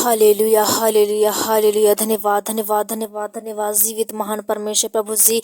Hallelujah hallelujah hallelujah. धन्यवाद धन्यवाद धन्यवाद धन्यवाद जीवित महान परमेश्वर प्रभु जी।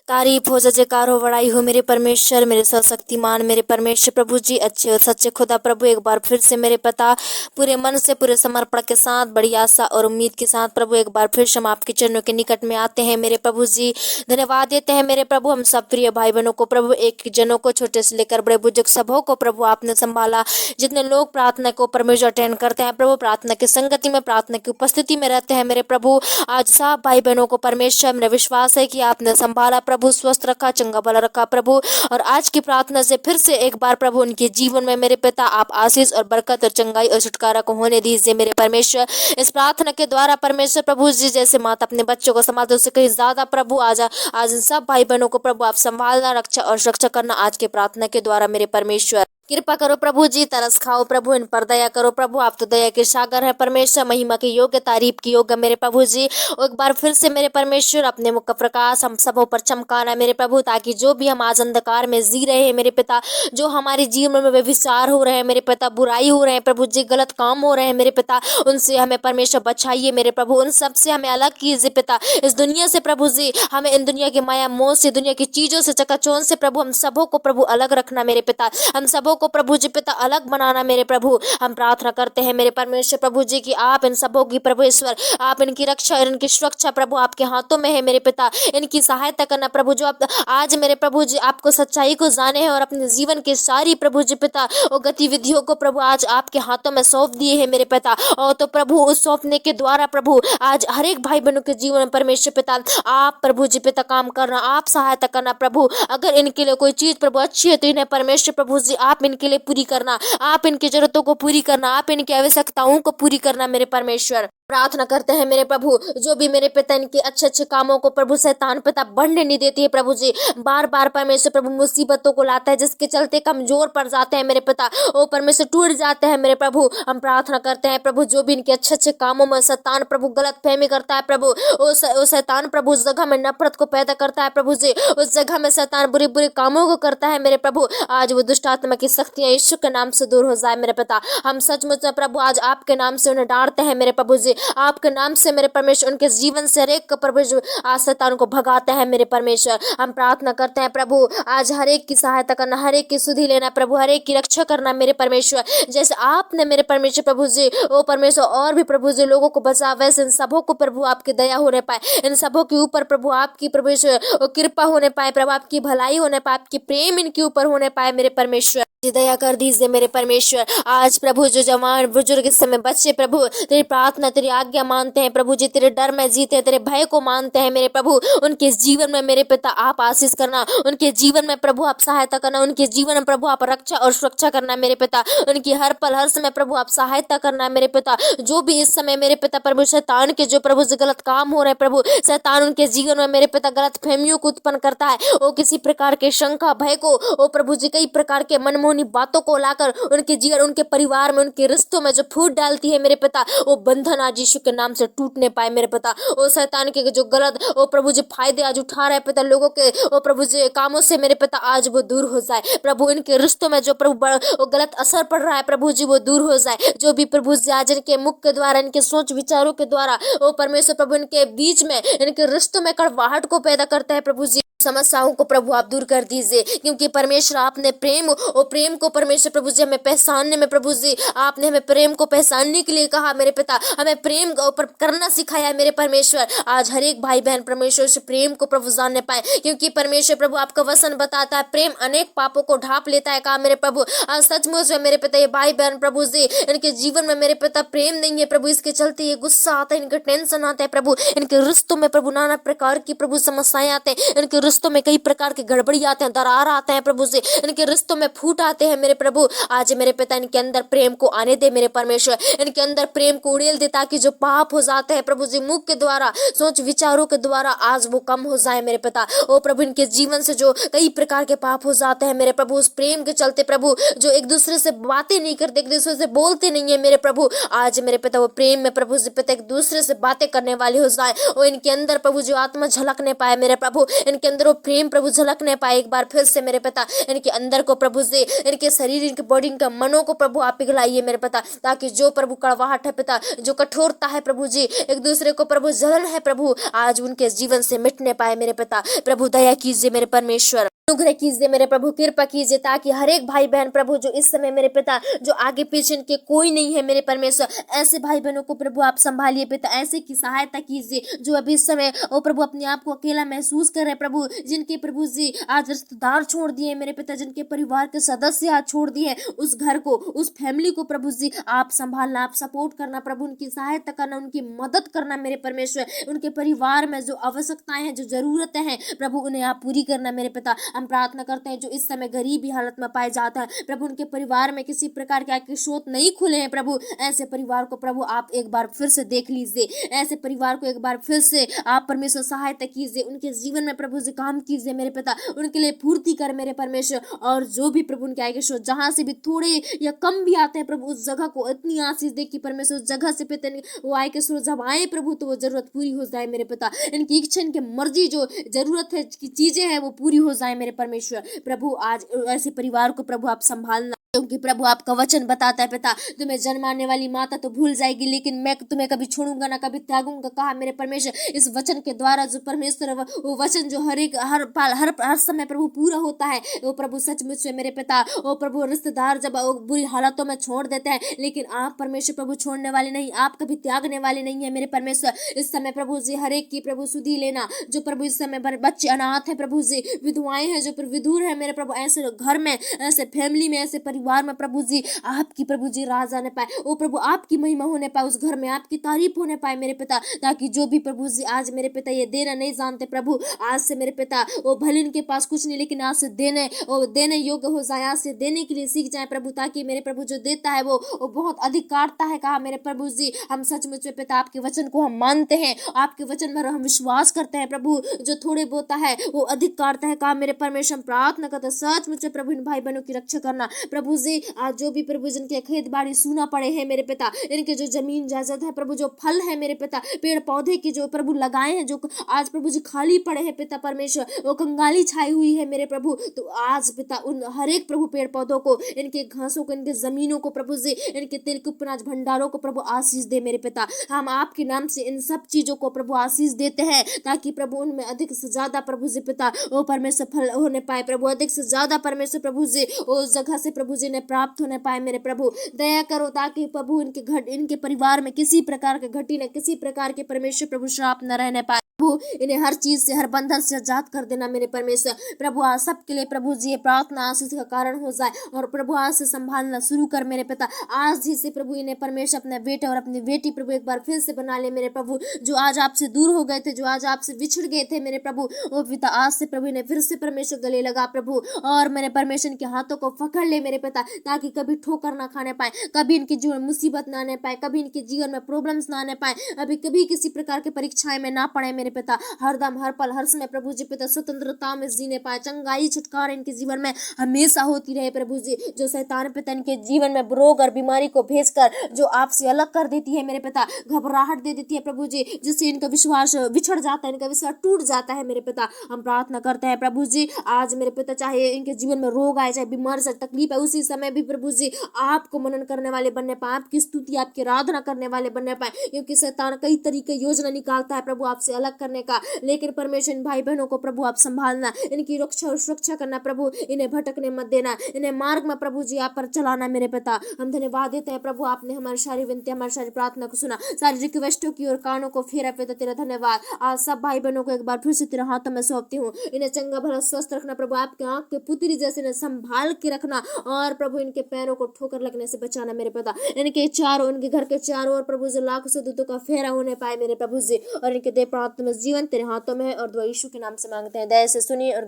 तारीफ हो, जय जयकार हो, बड़ाई हो मेरे परमेश्वर, मेरे सर्वशक्तिमान मेरे परमेश्वर प्रभु जी। अच्छे और सच्चे खुदा प्रभु, एक बार फिर से मेरे पिता पूरे मन से पूरे समर्पण के साथ बड़ी आशा और उम्मीद के साथ प्रभु एक बार फिर से हम आपके चरणों के निकट में आते हैं मेरे प्रभु जी। धन्यवाद देते हैं मेरे प्रभु हम सब प्रिय भाई बहनों को प्रभु, एक जनों को, छोटे से लेकर बड़े बुजुर्ग सबों को प्रभु आपने संभाला। जितने लोग प्रार्थना को परमेश्वर अटेंड करते हैं प्रभु, प्रार्थना की संगति में, प्रार्थना की उपस्थिति में रहते हैं मेरे प्रभु, आज सब भाई बहनों को परमेश्वर मेरा विश्वास है कि आपने संभाला प्रभु, स्वस्थ रखा, चंगा भला रखा प्रभु। और आज की प्रार्थना से फिर से एक बार प्रभु उनके जीवन में मेरे पिता आप आशीष और बरकत और चंगाई और छुटकारा को होने दीजिए मेरे परमेश्वर। इस प्रार्थना के द्वारा परमेश्वर प्रभु जी, जैसे माता अपने बच्चों को संभालते उससे कहीं ज्यादा प्रभु आज इन सब भाई बहनों को प्रभु आप संभालना, रक्षा और सुरक्षा करना आज के प्रार्थना के द्वारा मेरे परमेश्वर। कृपा करो प्रभु जी, तरस खाओ प्रभु, इन पर दया करो प्रभु, आप तो दया के सागर है परमेश्वर, महिमा के योग्य, तारीफ की योग्य मेरे प्रभु जी। एक बार फिर से मेरे परमेश्वर अपने मुख का प्रकाश हम सबों पर चमकाना मेरे प्रभु, ताकि जो भी हम आज अंधकार में जी रहे हैं मेरे पिता, जो हमारे जीवन में व्यभिचार हो रहे हैं मेरे पिता, बुराई हो रहे हैं प्रभु जी, गलत काम हो रहे हैं मेरे पिता, उनसे हमें परमेश्वर बचाइए मेरे प्रभु, उन सब से हमें अलग कीजिए पिता, इस दुनिया से प्रभु जी, हमें इन दुनिया की माया मोह से, दुनिया की चीजों से, चकाचौंध से प्रभु हम सबों को प्रभु अलग रखना मेरे पिता, हम सबों को प्रभु जी पिता अलग बनाना मेरे प्रभु। हम प्रार्थना करते हैं मेरे परमेश्वर प्रभु जी कि आप इन सबों की प्रभु ईश्वर, आप इनकी रक्षा और इनकी सुरक्षा प्रभु आपके हाथों में है मेरे पिता, इनकी सहायता करना प्रभु, जो आप आज मेरे प्रभु जी आपको सच्चाई को जाने हैं और अपने जीवन की सारी प्रभु जी पिता और गतिविधियों को प्रभु आज आपके हाथों में सौंप दिए हैं मेरे पिता। और तो प्रभु उस सौंपने के द्वारा प्रभु आज हर एक भाई बहनों के जीवन में परमेश्वर पिता आप प्रभु जी पिता काम करना, आप सहायता करना प्रभु, अगर इनके लिए कोई चीज प्रभु अच्छी है तो इन्हें परमेश्वर प्रभु जी आप इनके लिए पूरी करना, आप इनकी जरूरतों को पूरी करना, आप इनकी आवश्यकताओं को पूरी करना मेरे परमेश्वर। प्रार्थना करते हैं मेरे प्रभु, जो भी मेरे पिता इनके अच्छे अच्छे कामों को प्रभु शैतान पिता बढ़ने नहीं देती है प्रभु जी, बार बार परमेश्वर प्रभु मुसीबतों को लाता है, जिसके चलते कमजोर पड़ जाते हैं मेरे पिता, वो परमेश्वर टूट जाते हैं मेरे प्रभु। हम प्रार्थना करते हैं प्रभु, जो भी इनके अच्छे अच्छे कामों में शैतान प्रभु गलत फहमी करता है प्रभु, वो शैतान प्रभु उस जगह में नफरत को पैदा करता है प्रभु जी, उस जगह में शैतान बुरे बुरे कामों को करता है मेरे प्रभु, आज वो दुष्ट आत्मा की शक्तियां यीशु के नाम से दूर हो जाए मेरे पिता। हम सचमुच में प्रभु आज आपके नाम से उन्हें डांटते हैं मेरे प्रभु जी, आपके नाम से मेरे परमेश्वर उनके जीवन से हर एक परमेश्वर आज शैतान को भगाते हैं मेरे परमेश्वर। हम प्रार्थना करते हैं प्रभु आज हर एक की सहायता करना, हर एक की सुधि लेना प्रभु, हर एक की रक्षा करना मेरे परमेश्वर, जैसे आपने मेरे परमेश्वर प्रभु जी ओ परमेश्वर और भी प्रभु जी लोगों को बचा, वैसे इन सबों को प्रभु आपकी दया होने पाए, इन सबों के ऊपर प्रभु आपकी परमेश्वर कृपा होने पाए प्रभु, आपकी भलाई होने पाए, आपकी प्रेम इनके ऊपर होने पाए मेरे परमेश्वर। दया कर दीजिए मेरे परमेश्वर। आज प्रभु जो जवान बुजुर्ग इस समय बच्चे प्रभु तेरी प्रार्थना तेरी आज्ञा मानते हैं प्रभु जी, तेरे डर में जीते हैं, तेरे भय को मानते हैं मेरे प्रभु, उनके जीवन में मेरे पिता आप आशीष करना, उनके जीवन में प्रभु आप सहायता करना, उनके जीवन में प्रभु आप रक्षा और सुरक्षा करना मेरे पिता, उनकी हर पल हर समय प्रभु आप सहायता करना मेरे पिता। जो भी इस समय मेरे पिता प्रभु शैतान के जो प्रभु से गलत काम हो रहे हैं प्रभु, शैतान उनके जीवन में मेरे पिता गलत फहमियों को उत्पन्न करता है, वो किसी प्रकार के शंका भय को वो प्रभु जी कई प्रकार के मनमोहनी बातों को लाकर उनके जीवन उनके परिवार में उनके रिश्तों में जो फूट डालती है मेरे पिता, वो बंधन आज यीशु के नाम से टूटने पाए मेरे पिता। वो शैतान के जो गलत वो प्रभु जी फायदे आज उठा रहे पिता लोगों के वो प्रभु जी कामों से मेरे पिता आज वो दूर हो जाए प्रभु, इनके रिश्तों में जो प्रभु वो गलत असर पड़ रहा है प्रभु जी वो दूर हो जाए, जो भी प्रभु जी आज इनके मुख के द्वारा इनके सोच विचारों के द्वारा वो परमेश्वर प्रभु इनके बीच में इनके रिश्तों में कड़वाहट को पैदा करता है प्रभु जी, समस्याओं को प्रभु आप दूर कर दीजिए, क्योंकि परमेश्वर आपने प्रेम और प्रेम को परमेश्वर प्रभु जी हमें पहचानने में प्रभु जी आपने हमें प्रेम को पहचानने के लिए कहा मेरे पिता, हमें प्रेम करना सिखाया है मेरे परमेश्वर। आज हर एक भाई बहन परमेश्वर से प्रेम को प्रभु जानने पाए, क्योंकि परमेश्वर प्रभु आपका वचन बताता है प्रेम अनेक पापों को ढांप लेता है कहा मेरे प्रभु। आज सचमुच में मेरे पिता ये भाई बहन प्रभु जी इनके जीवन में मेरे पिता प्रेम नहीं है प्रभु, इसके चलते ये गुस्सा आता है, इनके टेंशन आता है प्रभु, इनके रिश्तों में प्रभु नाना प्रकार की प्रभु समस्याएं आते हैं, इनके रिश्तों में कई प्रकार के गड़बड़ी आते हैं, दरार आते हैं प्रभु जी, इनके रिश्तों में फूट आते हैं मेरे प्रभु। आज मेरे पिता इनके अंदर प्रेम को आने दे मेरे परमेश्वर, इनके अंदर प्रेम को उड़ेल दे, ताकि जो पाप हो जाते हैं प्रभु जी मुख के द्वारा सोच विचारों के द्वारा आज वो कम हो जाए मेरे पिता। ओ प्रभु इनके जीवन से जो कई प्रकार के पाप हो जाते हैं मेरे प्रभु, उस प्रेम के चलते प्रभु जो एक दूसरे से बातें नहीं करते, एक दूसरे से बोलते नहीं है मेरे प्रभु, आज मेरे पिता वो प्रेम में प्रभु जी पिता एक दूसरे से बातें करने वाले हो जाए, वो इनके अंदर प्रभु जो आत्मा झलकने पाए मेरे प्रभु, इनके अंदर अंदर वो प्रेम प्रभु झलकने पाए एक बार फिर से मेरे पिता। इनके अंदर को प्रभु जी, इनके शरीर, इनके बॉडी, इनके मनों को प्रभु आप पिघलाइए मेरे पिता, ताकि जो प्रभु कड़वाहट है पिता, जो कठोरता है प्रभु जी, एक दूसरे को प्रभु जलन है प्रभु, आज उनके जीवन से मिटने पाए मेरे पिता। प्रभु दया कीजिए मेरे परमेश्वर, अनुग्रह कीजिए मेरे प्रभु, कृपा कीजिए, ताकि हर एक भाई बहन प्रभु जो इस समय मेरे पिता, जो आगे पीछे के कोई नहीं है मेरे परमेश्वर, ऐसे भाई बहनों को प्रभु आप संभालिए पिता, ऐसे की सहायता कीजिए जो अभी इस समय ओ प्रभु अपने आप को अकेला महसूस कर रहे प्रभु, जिनके प्रभु जी आज रिश्तेदार छोड़ दिए मेरे पिता, जिनके परिवार के सदस्य आज छोड़ दिए, उस घर को, उस फैमिली को प्रभु जी आप संभालना, आप सपोर्ट करना प्रभु, उनकी सहायता करना, उनकी मदद करना मेरे परमेश्वर, उनके परिवार में जो आवश्यकताएं हैं, जो जरूरतें हैं प्रभु, उन्हें आप पूरी करना मेरे पिता। हम प्रार्थना करते हैं जो इस समय गरीबी हालत में पाए जाता है प्रभु, उनके परिवार में किसी प्रकार के स्रोत नहीं खुले हैं प्रभु, ऐसे परिवार को प्रभु आप एक बार फिर से देख लीजिए, ऐसे परिवार को एक बार फिर से आप परमेश्वर सहायता कीजिए, उनके जीवन में प्रभु जी काम कीजिए मेरे पिता, उनके लिए पूर्ति कर मेरे परमेश्वर। और जो भी प्रभु उनके आगे स्रोत जहां से भी थोड़े या कम भी आते हैं प्रभु, उस जगह को इतनी आशीष दे कि परमेश्वर उस जगह से पिता वो आय के स्रोत जब आए प्रभु तो वो जरूरत पूरी हो जाए मेरे पिता, इनकी इच्छा, इनकी मर्जी, जो जरूरत है की चीजें हैं वो पूरी हो जाए मेरे परमेश्वर। प्रभु आज ऐसे परिवार को प्रभु आप संभालना, क्योंकि प्रभु आपका वचन बताता है पिता, तुम्हें जन्माने वाली माता तो भूल जाएगी लेकिन मैं तुम्हें कभी छोड़ूंगा ना, कभी त्यागूंगा, कहा मेरे परमेश्वर। इस वचन के द्वारा जो परमेश्वर वो वचन जो हर पाल हर समय प्रभु पूरा होता है, वो प्रभु सचमुच से मेरे पिता, वो प्रभु रिश्तेदार जब बुरी हालतों में छोड़ देते हैं, लेकिन आप परमेश्वर प्रभु छोड़ने वाले नहीं, आप कभी त्यागने वाले नहीं है मेरे परमेश्वर। इस समय प्रभु जी हर एक की प्रभु सुधी लेना, जो प्रभु इस समय बच्चे अनाथ है प्रभु जी, विधवाएं हैं, जो विधुर है मेरे प्रभु, ऐसे घर में, ऐसे फैमिली में, ऐसे परिवार में प्रभु जी आपकी प्रभु जी राज आने पाए, वो प्रभु आपकी महिमा होने पाए, उस घर में आपकी तारीफ होने पाए मेरे पिता, ताकि जो भी प्रभु जी आज मेरे पिता ये देना नहीं जानते प्रभु, आज से मेरे पिता वो भले इनके पास कुछ नहीं, लेकिन आज से देने योग्य हो जाए, आज से देने के लिए सीख जाए प्रभु, ताकि मेरे प्रभु जो देता है वो बहुत अधिक काटता है, कहा मेरे प्रभु जी। हम सचमुच में पिता आपके वचन को हम मानते हैं, आपके वचन में हम विश्वास करते हैं प्रभु, जो थोड़े बोता है वो अधिक काटता है, कहा मेरे परमेश्वर। प्रार्थना करते सचमुच प्रभु इन भाई बहनों की रक्षा करना प्रभु जी, आज जो भी प्रभु जिनके खेत बाड़ी सूना पड़े हैं मेरे पिता, इनके जो जमीन जायदाद है प्रभु, जो फल है मेरे पिता, पेड़ पौधे की जो प्रभु लगाए हैं, जो आज प्रभु जी खाली पड़े हैं पिता परमेश्वर, वो कंगाली छाई हुई है मेरे प्रभु, तो आज पिता उन हर एक प्रभु पेड़ पौधों को, इनके घासों को, इनके जमीनों को प्रभु जी, इनके तेल के उपनाज भंडारों को प्रभु आशीष दे मेरे पिता। हम आपके नाम से इन सब चीजों को प्रभु आशीष देते हैं, ताकि प्रभु उनमें अधिक से ज्यादा प्रभु जी पिता वो परमेश्वर फल होने पाए प्रभु, अधिक से ज्यादा परमेश्वर प्रभु जी उस जगह से प्रभु जी ने प्राप्त होने पाए मेरे प्रभु। दया करो ताकि प्रभु इनके परिवार में किसी प्रकार के घटी न, किसी प्रकार के परमेश्वर प्रभु श्राप न रहने पाए प्रभु, इन्हें हर चीज से, हर बंधन से आजाद कर देना मेरे परमेश्वर प्रभु। आज सबके लिए प्रभु जी प्रार्थना आशीष का कारण हो जाए, और प्रभु आज से संभालना शुरू कर मेरे पिता, आज ही से प्रभु इन्हें परमेश्वर अपने बेटे और अपनी बेटी प्रभु एक बार फिर से बना ले मेरे प्रभु, जो आज आपसे दूर हो गए थे, जो आज आपसे बिछड़ गए थे मेरे प्रभु, ओ पिता आज से प्रभु इन्हें फिर से परमेश्वर गले लगा प्रभु, और मेरे परमेश्वर के हाथों को पकड़ ले मेरे पिता, ताकि कभी ठोकर ना खाने पाए, कभी इनके जीवन में मुसीबत ना आने पाए, कभी इनके जीवन में प्रॉब्लम्स ना आने पाए, अभी कभी किसी प्रकार के परीक्षाएं में ना पड़े मेरे पिता, हरदम हर पल हर समय प्रभु जी पिता स्वतंत्रता में जीने पाए, चंगाई छुटकारा इनके जीवन में हमेशा होती रहे प्रभु जी। जो शैतान पिता इनके जीवन में रोग और बीमारी को भेजकर जो आपसे अलग कर देती है मेरे पिता, घबराहट दे देती है प्रभु जी, जिससे इनका विश्वास बिछड़ जाता है, इनका विश्वास टूट जाता है मेरे पिता, हम प्रार्थना करते हैं प्रभु जी आज मेरे पिता, चाहे इनके जीवन में रोग आए, चाहे बीमारी से तकलीफ है, उसी समय भी प्रभु जी आपको मनन करने वाले बनने पाए, आपकी स्तुति आपकी आराधना करने वाले बनने पाए, क्योंकि शैतान कई तरीके योजना निकालता है प्रभु आपसे अलग करने का, लेकिन परमेश्वर भाई बहनों को प्रभु आप संभालना, इनकी रक्षा और सुरक्षा करना प्रभु, इन्हें भटकने मत देना, इन्हें मार्ग में प्रभु जी आप पर चलाना मेरे पिता। हम धन्यवाद देते हैं प्रभु, आपने हमारी सारी विनती, हमारी सारी प्रार्थना को सुना, सारी रिक्वेस्टों की और कानों को फेरा पिता, तेरा धन्यवाद। आज सब भाई बहनों को एक बार फिर से तेरे हाथों में सौंपती हूँ, इन्हें चंगा भला स्वस्थ रखना प्रभु, आपके आंख के पुत्री जैसे इन्हें संभाल के रखना, और प्रभु इनके पैरों को ठोकर लगने से बचाना मेरे पिता, इनके चारों, इनके घर के चारों ओर प्रभु जी लाख से दूतों का फेरा होने पाए मेरे प्रभु जी, और इनके देह प्राप्त में जीवन तेरे हाथों में है, और दुआ यीशु के नाम से मांगते हैं, दया से सुनिए और